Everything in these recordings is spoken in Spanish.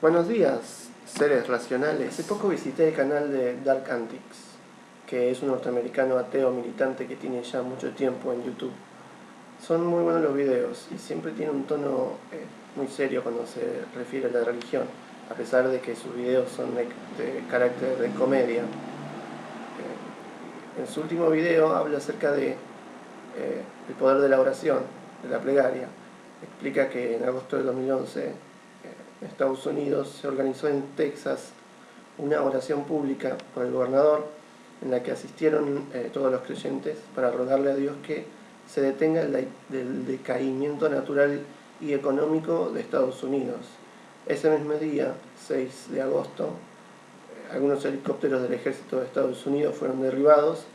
Buenos días, seres racionales. Hace poco visité el canal de Dark Antics, que es un norteamericano ateo militante que tiene ya mucho tiempo en YouTube. Son muy buenos los videos y siempre tiene un tono muy serio cuando se refiere a la religión, a pesar de que sus videos son de carácter de comedia. En su último video habla acerca de el poder de la oración, de la plegaria. Explica que en agosto de 2011 en Estados Unidos se organizó en Texas una oración pública por el gobernador en la que asistieron todos los creyentes para rogarle a Dios que se detenga el decaimiento natural y económico de Estados Unidos. Ese mismo día, 6 de agosto, algunos helicópteros del ejército de Estados Unidos fueron derribados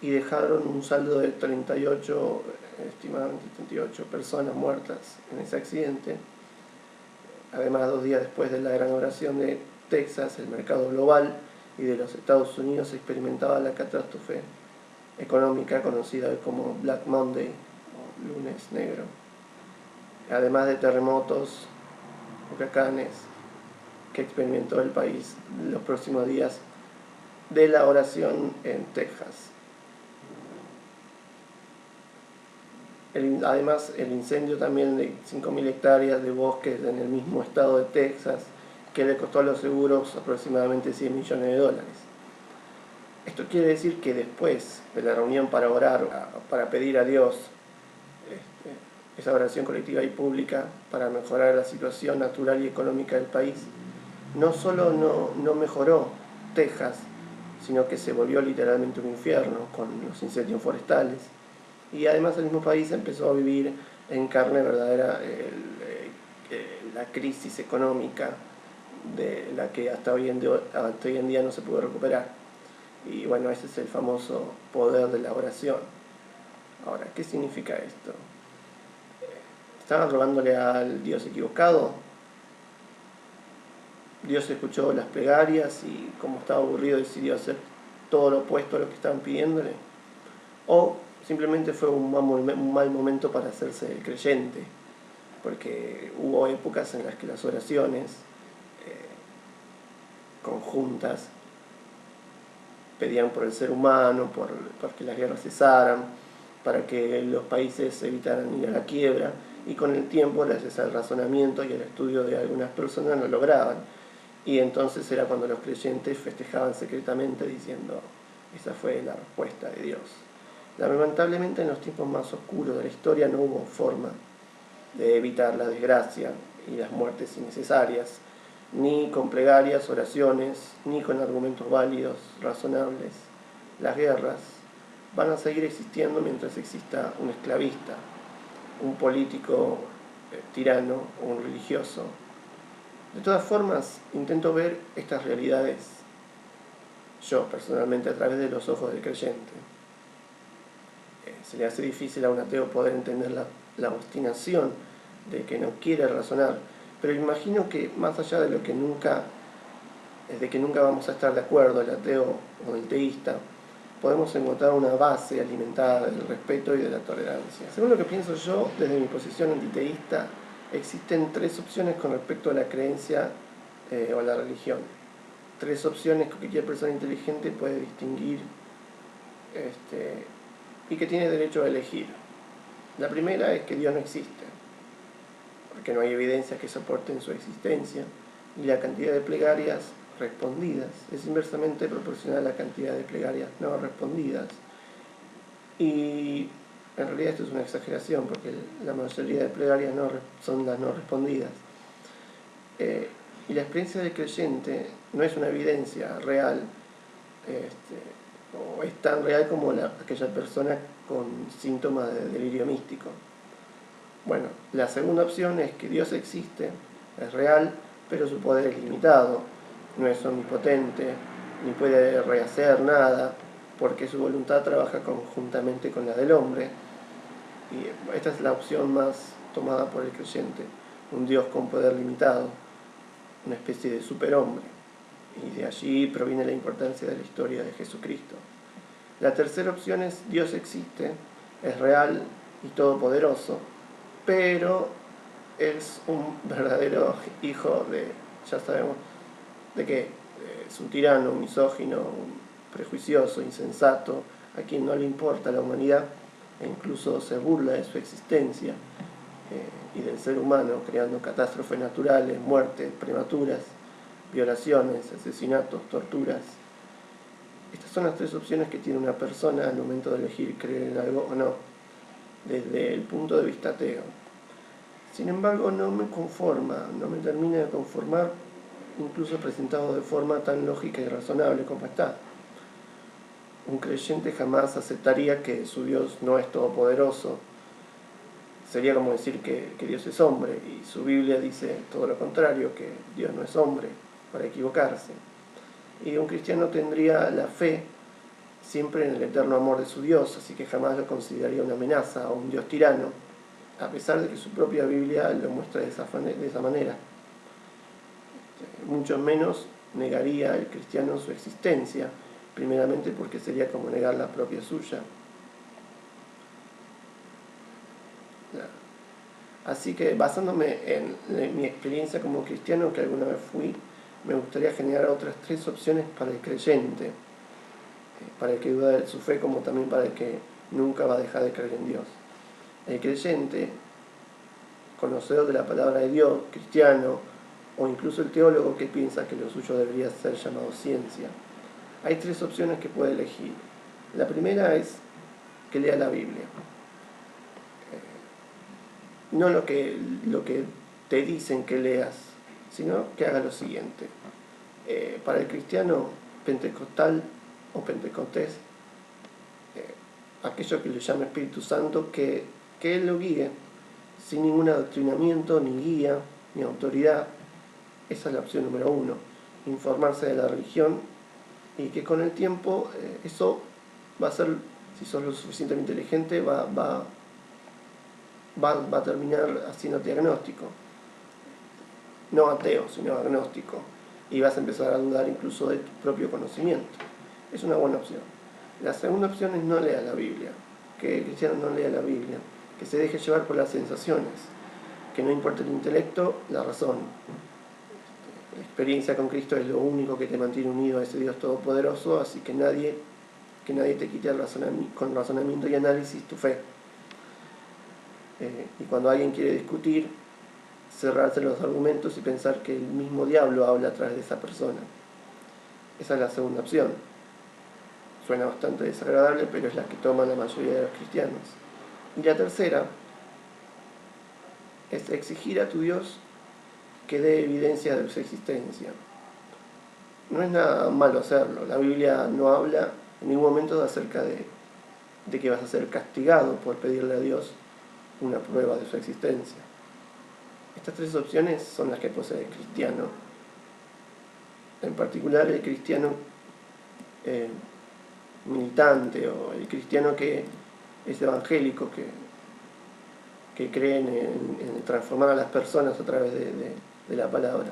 y dejaron un saldo de 38, estimadamente 38 personas muertas en ese accidente. Además, 2 días después de la gran oración de Texas, el mercado global y de los Estados Unidos experimentaba la catástrofe económica conocida como Black Monday o lunes negro. Además de terremotos, huracanes que experimentó el país los próximos días de la oración en Texas. Además, el incendio también de 5.000 hectáreas de bosques en el mismo estado de Texas, que le costó a los seguros aproximadamente $100 millones. Esto quiere decir que después de la reunión para orar, para pedir a Dios esa oración colectiva y pública para mejorar la situación natural y económica del país, no solo no mejoró Texas, sino que se volvió literalmente un infierno con los incendios forestales. Y además el mismo país empezó a vivir en carne verdadera la crisis económica de la que hasta hoy en día no se pudo recuperar. Y bueno, ese es el famoso poder de la oración. Ahora, ¿qué significa esto? ¿Estaban rogándole al Dios equivocado? Dios escuchó las plegarias y, como estaba aburrido, decidió hacer todo lo opuesto a lo que estaban pidiéndole. O simplemente fue un mal momento para hacerse el creyente, porque hubo épocas en las que las oraciones conjuntas pedían por el ser humano, por que las guerras cesaran, para que los países evitaran ir a la quiebra, y con el tiempo, gracias al razonamiento y al estudio de algunas personas, lo lograban. Y entonces era cuando los creyentes festejaban secretamente diciendo: esa fue la respuesta de Dios. Lamentablemente, en los tiempos más oscuros de la historia no hubo forma de evitar la desgracia y las muertes innecesarias, ni con plegarias, oraciones, ni con argumentos válidos, razonables. Las guerras van a seguir existiendo mientras exista un esclavista, un político tirano o un religioso. De todas formas, intento ver estas realidades yo personalmente a través de los ojos del creyente. Se le hace difícil a un ateo poder entender la obstinación de que no quiere razonar, pero imagino que más allá de que nunca vamos a estar de acuerdo, el ateo o el teísta, podemos encontrar una base alimentada del respeto y de la tolerancia. Según lo que pienso yo, desde mi posición antiteísta, existen 3 opciones con respecto a la creencia o a la religión. 3 opciones que cualquier persona inteligente puede distinguir y que tiene derecho a elegir. La primera es que Dios no existe, porque no hay evidencia que soporten su existencia, y la cantidad de plegarias respondidas es inversamente proporcional a la cantidad de plegarias no respondidas. Y en realidad esto es una exageración, porque la mayoría de plegarias son las no respondidas. Y la experiencia del creyente no es una evidencia real, o es tan real como aquella persona con síntomas de delirio místico. Bueno, la segunda opción es que Dios existe, es real, pero su poder es limitado, no es omnipotente, ni puede rehacer nada, porque su voluntad trabaja conjuntamente con la del hombre. Y esta es la opción más tomada por el creyente, un Dios con poder limitado, una especie de superhombre. Y de allí proviene la importancia de la historia de Jesucristo. La tercera opción es: Dios existe, es real y todopoderoso, pero es un verdadero hijo de ya sabemos de que es un tirano, un misógino, un prejuicioso, insensato, a quien no le importa la humanidad e incluso se burla de su existencia y del ser humano, creando catástrofes naturales, muertes prematuras, violaciones, asesinatos, torturas. Estas son las tres opciones que tiene una persona al momento de elegir creer en algo o no, desde el punto de vista ateo. Sin embargo, no me termina de conformar, incluso presentado de forma tan lógica y razonable como está. Un creyente jamás aceptaría que su Dios no es todopoderoso. Sería como decir que Dios es hombre, y su Biblia dice todo lo contrario, que Dios no es hombre, para equivocarse. Y un cristiano tendría la fe siempre en el eterno amor de su Dios, así que jamás lo consideraría una amenaza o un Dios tirano, a pesar de que su propia Biblia lo muestra de esa manera. Mucho menos negaría el cristiano su existencia, primeramente porque sería como negar la propia suya. Así que, basándome en mi experiencia como cristiano que alguna vez fui, me gustaría generar otras tres opciones para el creyente, para el que duda de su fe, como también para el que nunca va a dejar de creer en Dios. El creyente, conocedor de la palabra de Dios, cristiano, o incluso el teólogo que piensa que lo suyo debería ser llamado ciencia. Hay tres opciones que puede elegir. La primera es que lea la Biblia. No lo que te dicen que leas, sino que haga lo siguiente. Para el cristiano pentecostal o pentecostés, aquello que le llama Espíritu Santo, que Él lo guíe sin ningún adoctrinamiento, ni guía, ni autoridad. Esa es la opción número uno. Informarse de la religión, y que con el tiempo eso va a ser, si sos lo suficientemente inteligente, va a terminar haciéndote agnóstico. No ateo, sino agnóstico. Y vas a empezar a dudar incluso de tu propio conocimiento. Es una buena opción. La segunda opción es no leer la Biblia. Que el cristiano no lea la Biblia. Que se deje llevar por las sensaciones. Que no importa el intelecto, la razón. La experiencia con Cristo es lo único que te mantiene unido a ese Dios todopoderoso, así que nadie te quite con razonamiento y análisis tu fe. Y cuando alguien quiere discutir, cerrarse los argumentos y pensar que el mismo diablo habla a través de esa persona. Esa es la segunda opción. Suena bastante desagradable, pero es la que toman la mayoría de los cristianos. Y la tercera es exigir a tu Dios que dé evidencia de su existencia. No es nada malo hacerlo. La Biblia no habla en ningún momento acerca de que vas a ser castigado por pedirle a Dios una prueba de su existencia. Estas tres opciones son las que posee el cristiano. En particular el cristiano militante, o el cristiano que es evangélico, que cree en transformar a las personas a través de la palabra.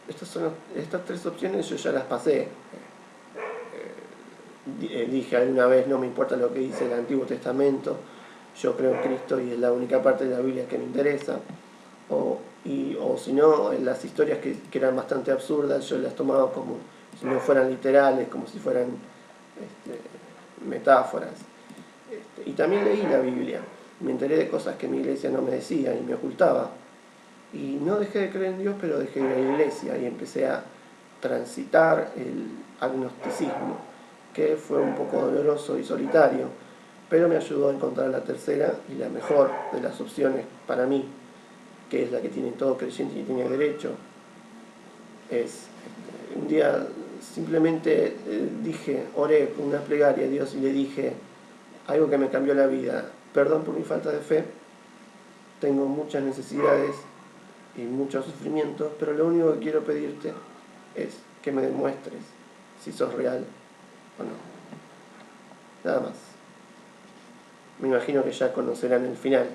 Estas tres opciones yo ya las pasé. Dije alguna vez, no me importa lo que dice el Antiguo Testamento, yo creo en Cristo y es la única parte de la Biblia que me interesa. O si no, las historias que eran bastante absurdas, yo las tomaba como si no fueran literales, como si fueran metáforas. Y también leí la Biblia, me enteré de cosas que mi iglesia no me decía y me ocultaba. Y no dejé de creer en Dios, pero dejé de ir a la iglesia y empecé a transitar el agnosticismo, que fue un poco doloroso y solitario, pero me ayudó a encontrar la tercera y la mejor de las opciones para mí, que es la que tiene todo creyente y tiene derecho. Un día simplemente oré una plegaria a Dios y le dije algo que me cambió la vida: perdón por mi falta de fe, tengo muchas necesidades y muchos sufrimientos, pero lo único que quiero pedirte es que me demuestres si sos real o no. Nada más. Me imagino que ya conocerán el final.